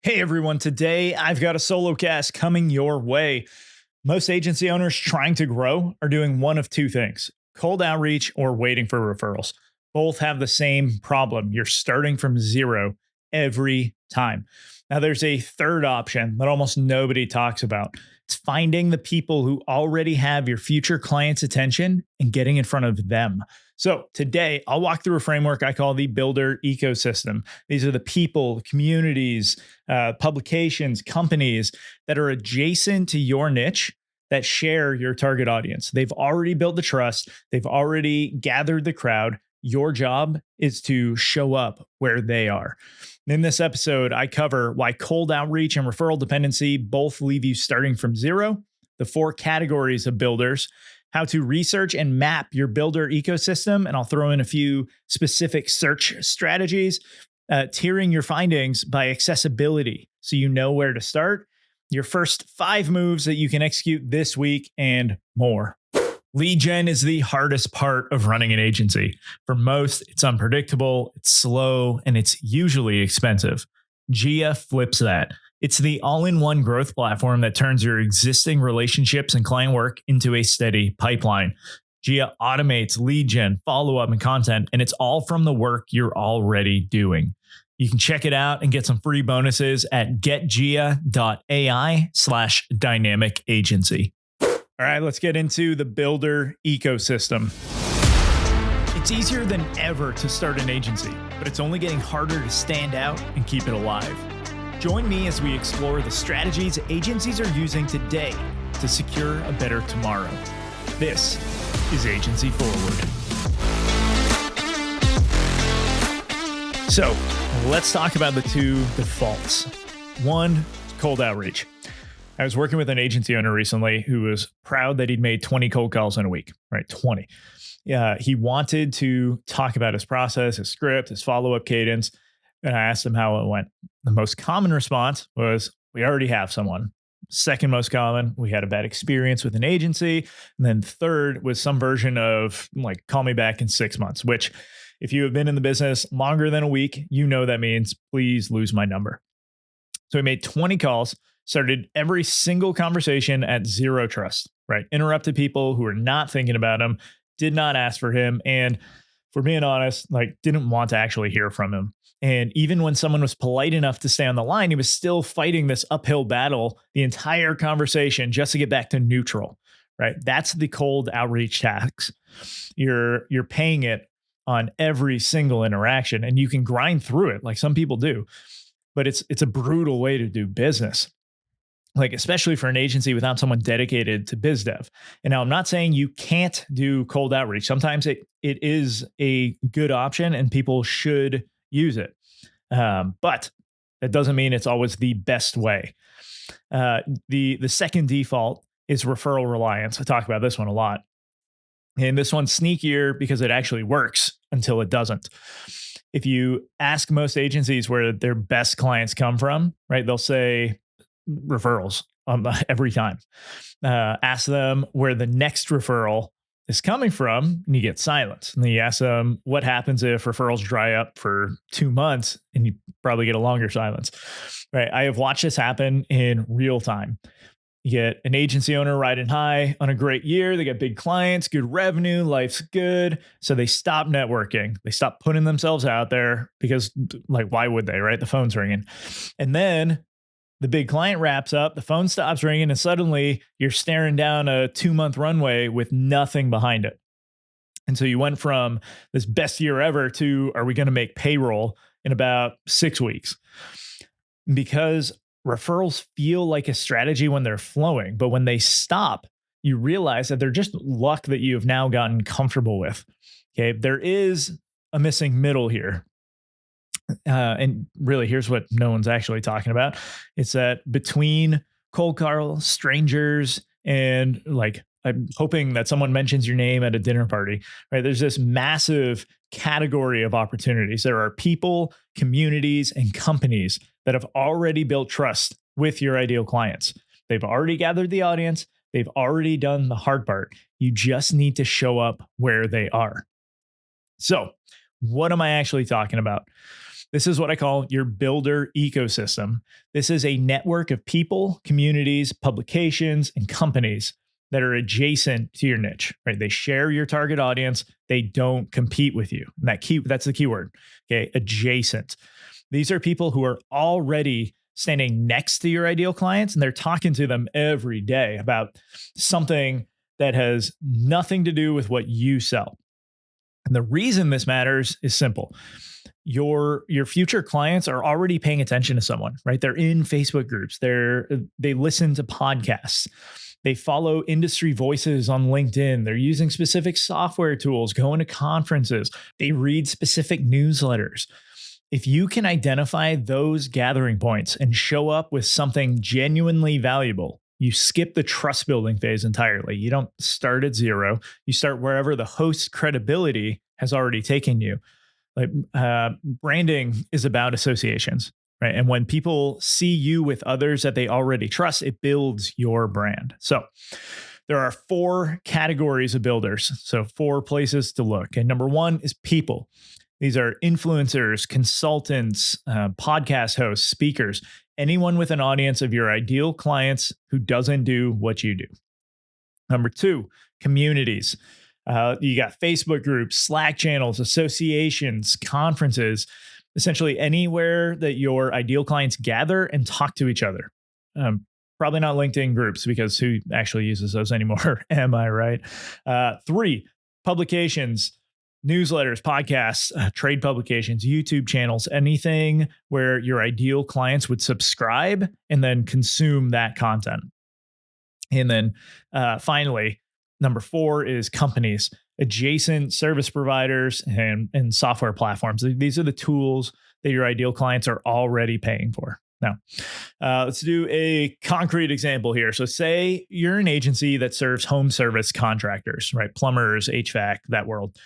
Hey everyone, today I've got a solocast coming your way. Most agency owners trying to grow are doing one of two things: cold outreach or waiting for referrals. Both have the same problem. You're starting from zero every time. Now, there's a third option that almost nobody talks about. It's finding the people who already have your future clients' attention and getting in front of them. So, today I'll walk through a framework I call the builder ecosystem. These are the people, communities, publications, companies that are adjacent to your niche that share your target audience. They've already built the trust, they've already gathered the crowd. Your job is to show up where they are. In this episode, I cover why cold outreach and referral dependency both leave you starting from zero, the four categories of builders, how to research and map your builder ecosystem, and I'll throw in a few specific search strategies, tiering your findings by accessibility so you know where to start, your first 5 moves that you can execute this week, and more. Lead gen is the hardest part of running an agency. For most, it's unpredictable, it's slow, and it's usually expensive. Gia flips that. It's the all-in-one growth platform that turns your existing relationships and client work into a steady pipeline. Gia automates lead gen, follow-up, and content, and it's all from the work you're already doing. You can check it out and get some free bonuses at getgia.ai/dynamic agency. All right, let's get into the builder ecosystem. It's easier than ever to start an agency, but it's only getting harder to stand out and keep it alive. Join me as we explore the strategies agencies are using today to secure a better tomorrow. This is Agency Forward. So let's talk about the two defaults. One, cold outreach. I was working with an agency owner recently who was proud that he'd made 20 cold calls in a week, right? 20. He wanted to talk about his process, his script, his follow-up cadence. And I asked him how it went. The most common response was, we already have someone. Second most common, we had a bad experience with an agency. And then third was some version of like, call me back in 6 months, which if you have been in the business longer than a week, you know that means please lose my number. So he made 20 calls, started every single conversation at zero trust, right? Interrupted people who were not thinking about him, did not ask for him, and for being honest, like didn't want to actually hear from him. And even when someone was polite enough to stay on the line, he was still fighting this uphill battle the entire conversation just to get back to neutral, right? That's the cold outreach tax. You're paying it on every single interaction, and you can grind through it like some people do, but it's a brutal way to do business. Like, especially for an agency without someone dedicated to biz dev. And now I'm not saying you can't do cold outreach. Sometimes it is a good option and people should use it. But that doesn't mean it's always the best way. The second default is referral reliance. I talk about this one a lot. And this one's sneakier because it actually works until it doesn't. If you ask most agencies where their best clients come from, right, they'll say referrals every time. Ask them where the next referral is coming from, and you get silence. And then you ask them what happens if referrals dry up for 2 months, and you probably get a longer silence. Right? I have watched this happen in real time. You get an agency owner riding high on a great year. They get big clients, good revenue, life's good. So they stop networking. They stop putting themselves out there because, like, why would they, right? The phone's ringing. And then the big client wraps up, the phone stops ringing, and suddenly you're staring down a 2-month runway with nothing behind it. And so you went from this best year ever to, are we going to make payroll in about 6 weeks? Because referrals feel like a strategy when they're flowing, but when they stop, you realize that they're just luck that you have now gotten comfortable with. Okay, there is a missing middle here. And really, here's what no one's actually talking about. It's that between cold call strangers and, like, I'm hoping that someone mentions your name at a dinner party, right? There's this massive category of opportunities. There are people, communities, and companies that have already built trust with your ideal clients. They've already gathered the audience. They've already done the hard part. You just need to show up where they are. So what am I actually talking about? This is what I call your builder ecosystem. This is a network of people, communities, publications, and companies that are adjacent to your niche, right? They share your target audience. They don't compete with you. And that's the keyword. Okay. Adjacent. These are people who are already standing next to your ideal clients and they're talking to them every day about something that has nothing to do with what you sell. And the reason this matters is simple. Your future clients are already paying attention to someone, right? They're in Facebook groups. They listen to podcasts. They follow industry voices on LinkedIn. They're using specific software tools, going to conferences. They read specific newsletters. If you can identify those gathering points and show up with something genuinely valuable, you skip the trust building phase entirely. You don't start at zero. You start wherever the host's credibility has already taken you. Like branding is about associations, right? And when people see you with others that they already trust, it builds your brand. So there are 4 categories of builders. So 4 places to look. And number 1 is people. These are influencers, consultants, podcast hosts, speakers, anyone with an audience of your ideal clients who doesn't do what you do. Number 2, communities. You got Facebook groups, Slack channels, associations, conferences, essentially anywhere that your ideal clients gather and talk to each other. Probably not LinkedIn groups because who actually uses those anymore? Am I right? 3, publications, newsletters, podcasts, trade publications, YouTube channels, anything where your ideal clients would subscribe and then consume that content. And then finally, number 4 is companies, adjacent service providers and software platforms. These are the tools that your ideal clients are already paying for. Now, let's do a concrete example here. So say you're an agency that serves home service contractors, right? Plumbers, HVAC, that world.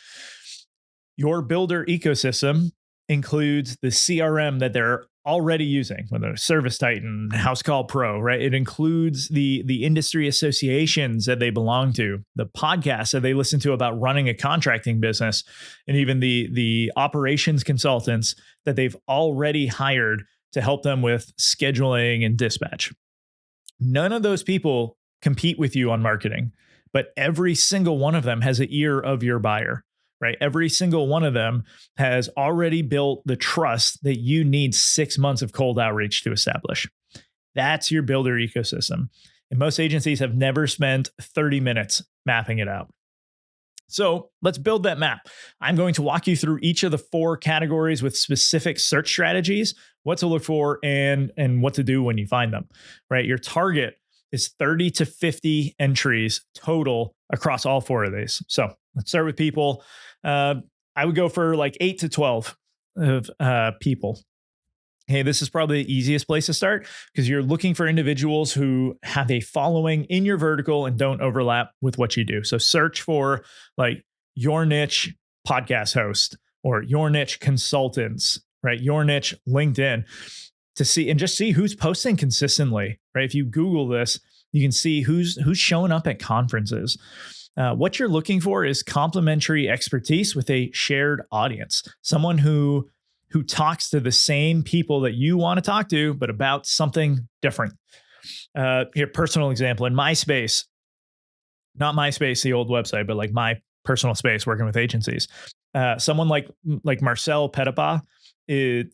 Your builder ecosystem includes the CRM that they're already using, whether it's Service Titan, House Call Pro, right? It includes the industry associations that they belong to, the podcasts that they listen to about running a contracting business, and even the operations consultants that they've already hired to help them with scheduling and dispatch. None of those people compete with you on marketing, but every single one of them has an ear of your buyer. Right? Every single one of them has already built the trust that you need 6 months of cold outreach to establish. That's your builder ecosystem. And most agencies have never spent 30 minutes mapping it out. So let's build that map. I'm going to walk you through each of the 4 categories with specific search strategies, what to look for and what to do when you find them, right? Your target is 30 to 50 entries total across all 4 of these. So let's start with people. I would go for like 8 to 12 of people. Hey, this is probably the easiest place to start because you're looking for individuals who have a following in your vertical and don't overlap with what you do. So search for like your niche podcast host or your niche consultants, right? Your niche LinkedIn to see and just see who's posting consistently, right? If you Google this, you can see who's showing up at conferences. What you're looking for is complementary expertise with a shared audience, someone who talks to the same people that you want to talk to, but about something different. Here, personal example in my space, not MySpace, the old website, but like my personal space working with agencies. Someone like Marcel Petitpas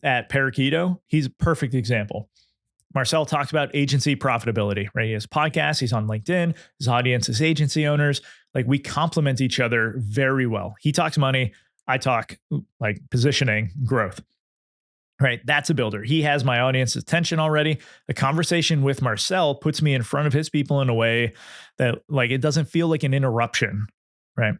at Parakeeto, he's a perfect example. Marcel talks about agency profitability, right? He has podcasts, he's on LinkedIn, his audience is agency owners. Like we complement each other very well. He talks money, I talk like positioning, growth, right? That's a builder. He has my audience's attention already. The conversation with Marcel puts me in front of his people in a way that like it doesn't feel like an interruption, right?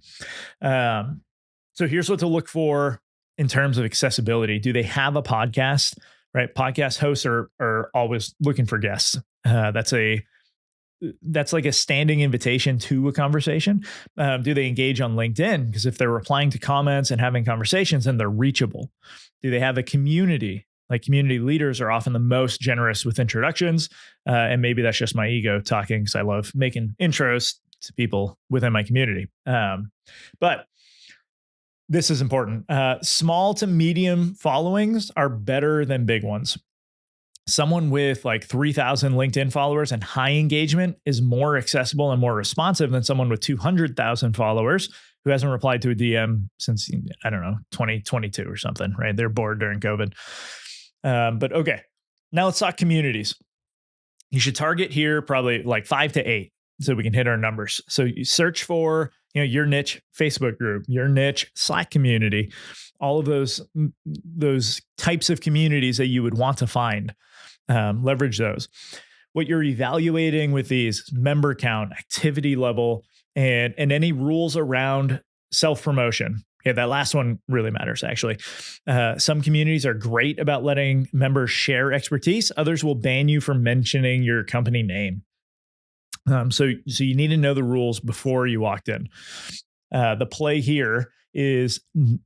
So here's what to look for in terms of accessibility. Do they have a podcast? Right. Podcast hosts are always looking for guests. That's like a standing invitation to a conversation. Do they engage on LinkedIn? Because if they're replying to comments and having conversations, then they're reachable. Do they have a community? Like community leaders are often the most generous with introductions. And maybe that's just my ego talking because I love making intros to people within my community. But This is important. Small to medium followings are better than big ones. Someone with like 3,000 LinkedIn followers and high engagement is more accessible and more responsive than someone with 200,000 followers who hasn't replied to a DM since, I don't know, 2022 or something, right? They're bored during COVID. But okay, now let's talk communities. You should target here probably like 5 to 8 so we can hit our numbers. So you search for, your niche Facebook group, your niche Slack community, all of those types of communities that you would want to find. Leverage those. What you're evaluating with these member count, activity level, and any rules around self-promotion. Okay, that last one really matters, actually. Some communities are great about letting members share expertise. Others will ban you from mentioning your company name. So you need to know the rules before you walked in. The play here is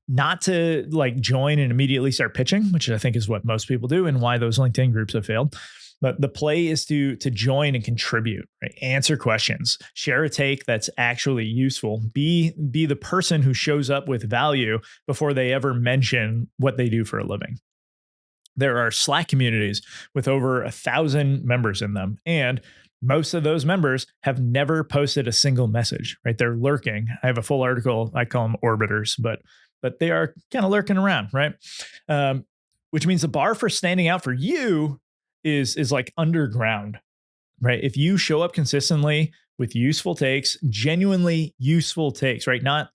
not to like join and immediately start pitching, which I think is what most people do and why those LinkedIn groups have failed. But the play is to join and contribute, right? Answer questions, share a take that's actually useful. Be the person who shows up with value before they ever mention what they do for a living. There are Slack communities with over 1,000 members in them, and most of those members have never posted a single message, right? They're lurking. I have a full article. I call them orbiters, but they are kind of lurking around, right? Which means the bar for standing out for you is like underground, right? If you show up consistently with useful takes, genuinely useful takes, right? Not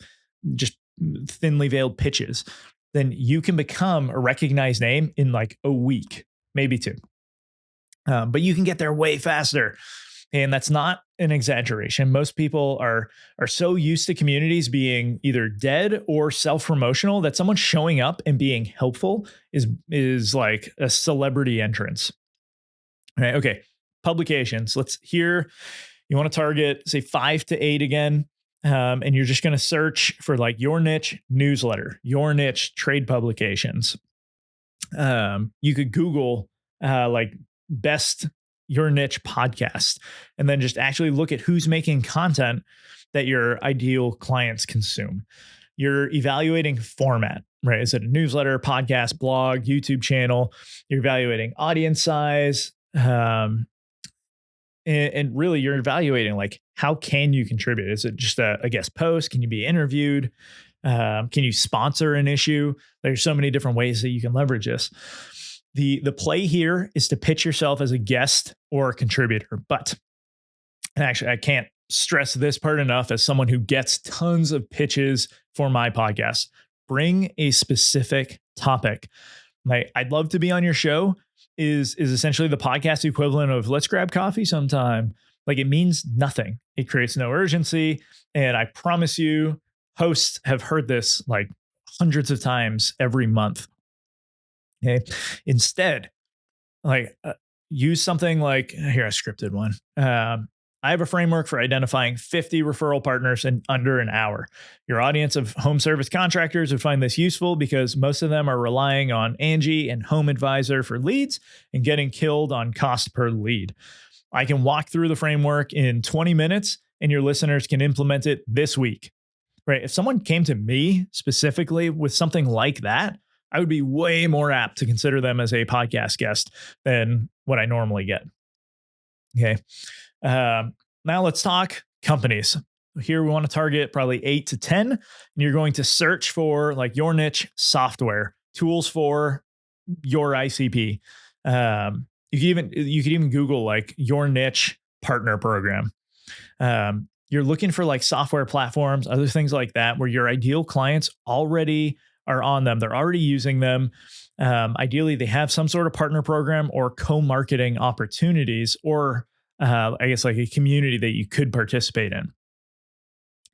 just thinly veiled pitches, then you can become a recognized name in like a week, maybe 2. But you can get there way faster. And that's not an exaggeration. Most people are so used to communities being either dead or self-promotional that someone showing up and being helpful is like a celebrity entrance. All right. Okay. Publications. You want to target, say, 5 to 8 again. And you're just going to search for like your niche newsletter, your niche trade publications. You could Google like best your niche podcast, and then just actually look at who's making content that your ideal clients consume. You're evaluating format, right? Is it a newsletter, podcast, blog, YouTube channel? You're evaluating audience size. And really you're evaluating like, how can you contribute? Is it just a guest post? Can you be interviewed? Can you sponsor an issue? There's so many different ways that you can leverage this. The play here is to pitch yourself as a guest or a contributor. But actually, I can't stress this part enough as someone who gets tons of pitches for my podcast. Bring a specific topic. Like, I'd love to be on your show is essentially the podcast equivalent of let's grab coffee sometime. Like, it means nothing. It creates no urgency. And I promise you, hosts have heard this like hundreds of times every month. Okay. Instead, use something like here, I scripted one. I have a framework for identifying 50 referral partners in under an hour. Your audience of home service contractors would find this useful because most of them are relying on Angie and Home Advisor for leads and getting killed on cost per lead. I can walk through the framework in 20 minutes and your listeners can implement it this week, right? If someone came to me specifically with something like that, I would be way more apt to consider them as a podcast guest than what I normally get. Okay. Now let's talk companies. Here we want to target probably 8 to 10. And you're going to search for like your niche software, tools for your ICP. You could even Google like your niche partner program. You're looking for like software platforms, other things like that, where your ideal clients already are on them. They're already using them. Ideally, they have some sort of partner program or co-marketing opportunities, or I guess like a community that you could participate in.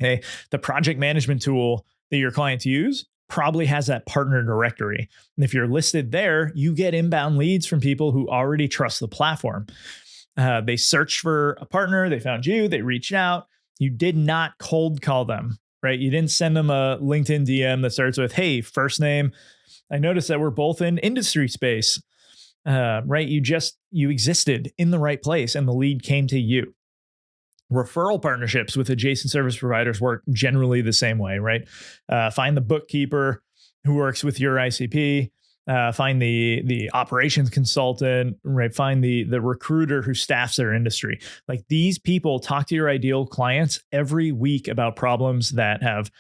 Okay. The project management tool that your clients use probably has that partner directory. And if you're listed there, you get inbound leads from people who already trust the platform. They searched for a partner, they found you, they reached out. You did not cold call them, right? You didn't send them a LinkedIn DM that starts with, hey, first name. I noticed that we're both in industry space, right? You existed in the right place and the lead came to you, Referral partnerships with adjacent service providers work generally the same way, right? Find the bookkeeper who works with your ICP. Find the operations consultant, right? Find the recruiter who staffs their industry. Like, these people talk to your ideal clients every week about problems that have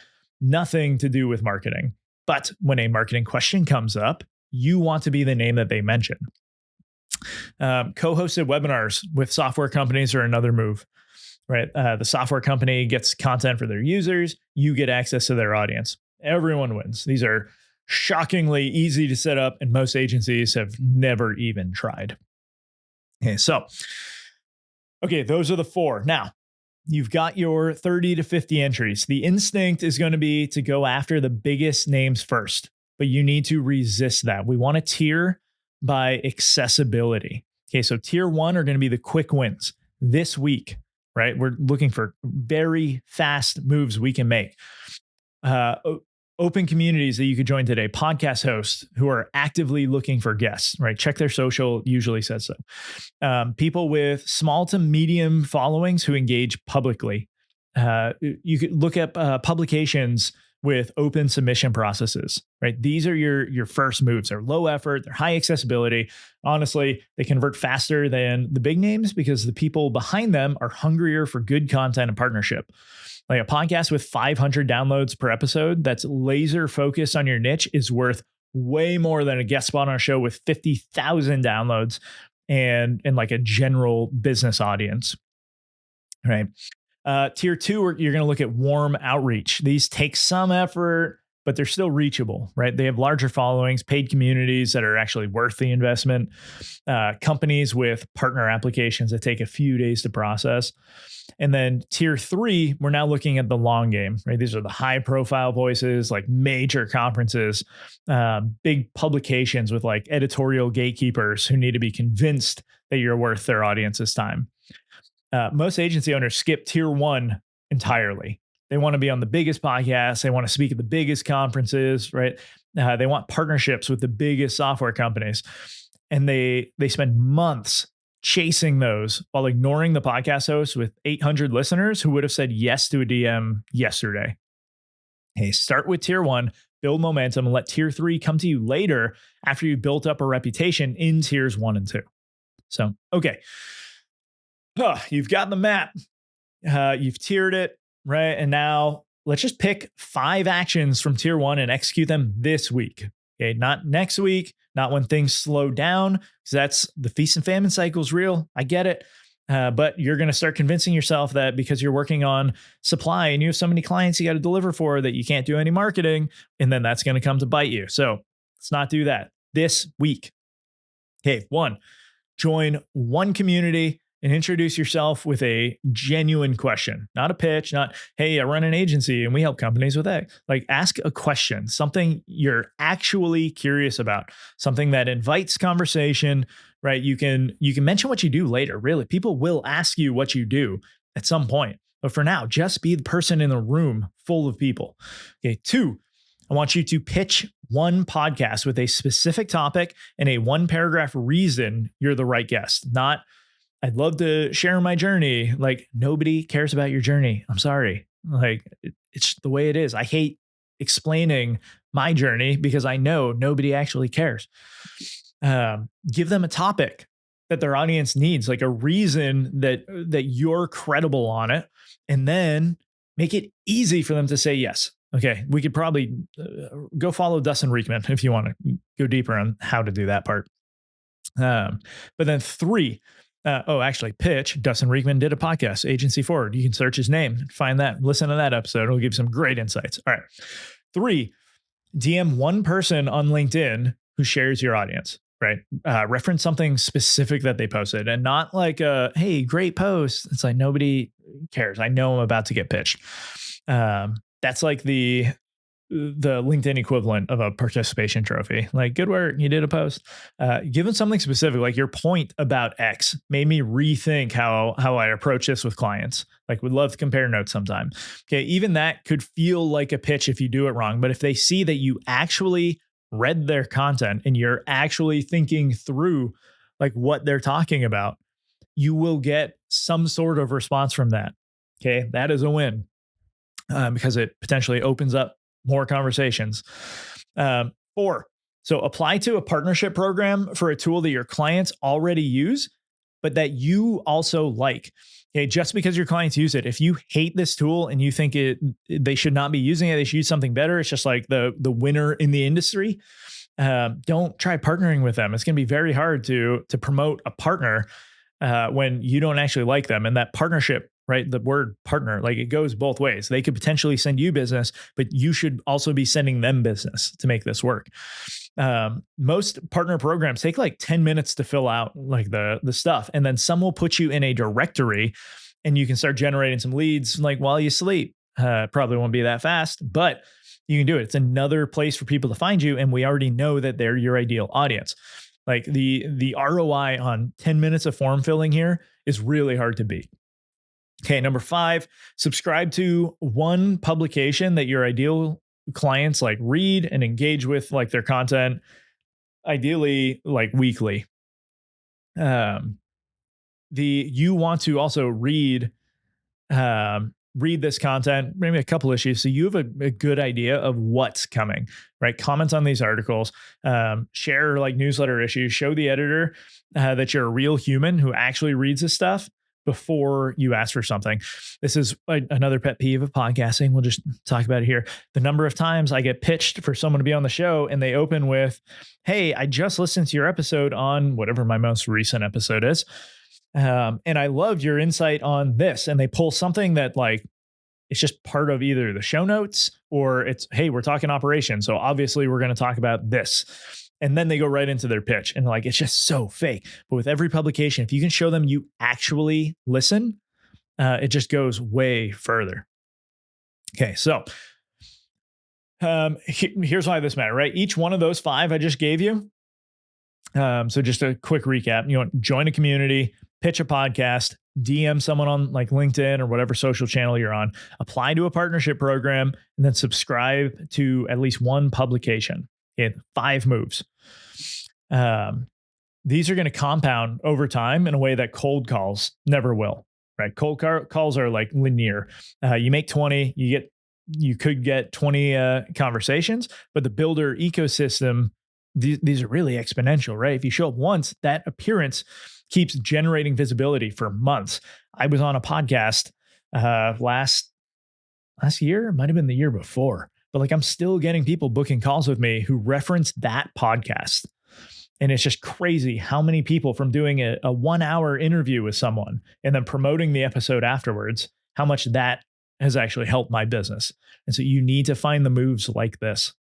nothing to do with marketing. But when a marketing question comes up, you want to be the name that they mention. Co-hosted webinars with software companies are another move, right? The software company gets content for their users. You get access to their audience. Everyone wins. These are shockingly easy to set up, and most agencies have never even tried. Okay, those are the 4. Now, you've got your 30 to 50 entries. The instinct is going to be to go after the biggest names first, but you need to resist that. We want to tier by accessibility. Okay, so tier 1 are going to be the quick wins this week, right? We're looking for very fast moves we can make. Open communities that you could join today, podcast hosts who are actively looking for guests, right? Check their social, usually says so. People with small to medium followings who engage publicly. You could look up publications with open submission processes, right? These are your first moves. They're low effort, they're high accessibility. Honestly, they convert faster than the big names because the people behind them are hungrier for good content and partnership. Like, a podcast with 500 downloads per episode that's laser focused on your niche is worth way more than a guest spot on a show with 50,000 downloads and like a general business audience, right? Tier 2, you're going to look at warm outreach. These take some effort, but they're still reachable, right? They have larger followings, paid communities that are actually worth the investment, companies with partner applications that take a few days to process. And then tier 3, we're now looking at the long game, right? These are the high profile voices, like major conferences, big publications with like editorial gatekeepers who need to be convinced that you're worth their audience's time. Most agency owners skip tier 1 entirely. They want to be on the biggest podcasts. They want to speak at the biggest conferences, right? They want partnerships with the biggest software companies. And they spend months chasing those while ignoring the podcast hosts with 800 listeners who would have said yes to a DM yesterday. Hey, start with tier 1, build momentum, and let tier 3 come to you later after you built up a reputation in tiers 1 and 2. So, okay. You've got the map. You've tiered it, right? And now let's just pick 5 actions from tier 1 and execute them this week. Okay, not next week, not when things slow down, because that's the feast and famine cycle is real. I get it. But you're going to start convincing yourself that because you're working on supply and you have so many clients you got to deliver for that you can't do any marketing, and then that's going to come to bite you. So let's not do that this week. Okay, 1, join one community and introduce yourself with a genuine question, not a pitch, not, hey, I run an agency and we help companies with X. Like, ask a question, something you're actually curious about, something that invites conversation, right? You can mention what you do later. Really, people will ask you what you do at some point. But for now, just be the person in the room full of people. Okay, 2, I want you to pitch one podcast with a specific topic and a 1-paragraph reason you're the right guest. Not, I'd love to share my journey. Like, nobody cares about your journey. I'm sorry. Like, it's the way it is. I hate explaining my journey because I know nobody actually cares. Give them a topic that their audience needs, like a reason that you're credible on it, and then make it easy for them to say yes. Okay, we could probably go follow Dustin Riechman if you want to go deeper on how to do that part. But then 3, pitch. Dustin Riechman did a podcast, Agency Forward. You can search his name, find that, listen to that episode. It'll give you some great insights. All right. 3, DM one person on LinkedIn who shares your audience, right? Reference something specific that they posted and not like, hey, great post. It's like, nobody cares. I know I'm about to get pitched. That's like the LinkedIn equivalent of a participation trophy. Like, good work, you did a post. Give them something specific, like your point about X made me rethink how I approach this with clients. Like, would love to compare notes sometime. Okay, even that could feel like a pitch if you do it wrong. But if they see that you actually read their content and you're actually thinking through like what they're talking about, you will get some sort of response from that. Okay, that is a win because it potentially opens up more conversations. 4, so apply to a partnership program for a tool that your clients already use, but that you also like. Okay, just because your clients use it, if you hate this tool and you think they should not be using it, they should use something better. It's just like the winner in the industry. Don't try partnering with them. It's going to be very hard to promote a partner when you don't actually like them. And that partnership, right? The word partner, like it goes both ways. They could potentially send you business, but you should also be sending them business to make this work. Most partner programs take like 10 minutes to fill out like the stuff. And then some will put you in a directory and you can start generating some leads like while you sleep. Probably won't be that fast, but you can do it. It's another place for people to find you. And we already know that they're your ideal audience. Like the ROI on 10 minutes of form filling here is really hard to beat. Okay, number 5, subscribe to one publication that your ideal clients like read and engage with, like their content, ideally like weekly. You want to also read this content, maybe a couple issues, so you have a good idea of what's coming, right? Comment on these articles, share like newsletter issues, show the editor that you're a real human who actually reads this stuff before you ask for something. This is another pet peeve of podcasting. We'll just talk about it here. The number of times I get pitched for someone to be on the show and they open with, "Hey, I just listened to your episode on," whatever my most recent episode is, "and I loved your insight on this." And they pull something that like, it's just part of either the show notes or it's, "Hey, we're talking operations, so obviously we're going to talk about this." And then they go right into their pitch and like, it's just so fake. But with every publication, if you can show them you actually listen, it just goes way further. Okay, so here's why this matters, right? Each one of those 5 I just gave you. So just a quick recap, join a community, pitch a podcast, DM someone on like LinkedIn or whatever social channel you're on, apply to a partnership program, and then subscribe to at least one publication. Okay, 5 moves. These are going to compound over time in a way that cold calls never will, right? Cold calls are like linear. You make 20, you could get 20 conversations, but the builder ecosystem, these are really exponential, right? If you show up once, that appearance keeps generating visibility for months. I was on a podcast last year, it might have been the year before, but like I'm still getting people booking calls with me who reference that podcast. And it's just crazy how many people from doing a 1-hour interview with someone and then promoting the episode afterwards, how much that has actually helped my business. And so you need to find the moves like this.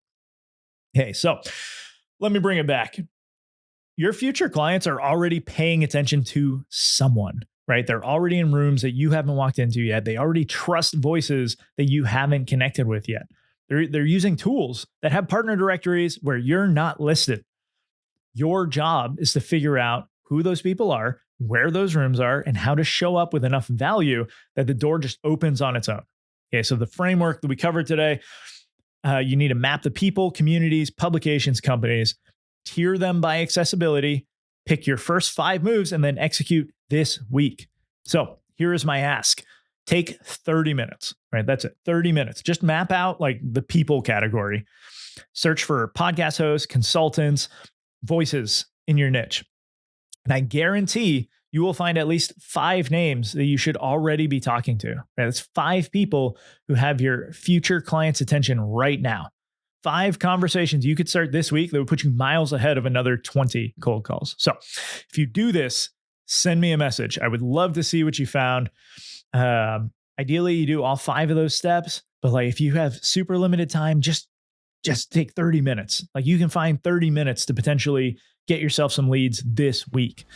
Okay, so let me bring it back. Your future clients are already paying attention to someone, right? They're already in rooms that you haven't walked into yet. They already trust voices that you haven't connected with yet. They're using tools that have partner directories where you're not listed. Your job is to figure out who those people are, where those rooms are, and how to show up with enough value that the door just opens on its own. Okay, so the framework that we covered today, you need to map the people, communities, publications, companies, tier them by accessibility, pick your first 5 moves, and then execute this week. So here is my ask. Take 30 minutes, right? That's it, 30 minutes. Just map out like the people category. Search for podcast hosts, consultants, voices in your niche. And I guarantee you will find at least 5 names that you should already be talking to. Right? That's 5 people who have your future clients' attention right now. 5 conversations you could start this week that would put you miles ahead of another 20 cold calls. So if you do this, send me a message. I would love to see what you found. Ideally, you do all 5 of those steps, but like if you have super limited time, just take 30 minutes. Like you can find 30 minutes to potentially get yourself some leads this week.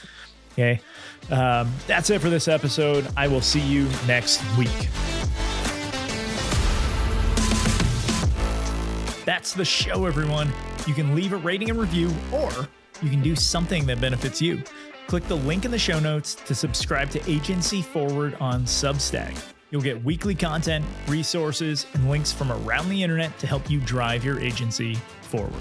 Okay. That's it for this episode. I will see you next week. That's the show, everyone. You can leave a rating and review, or you can do something that benefits you. Click the link in the show notes to subscribe to Agency Forward on Substack. You'll get weekly content, resources, and links from around the internet to help you drive your agency forward.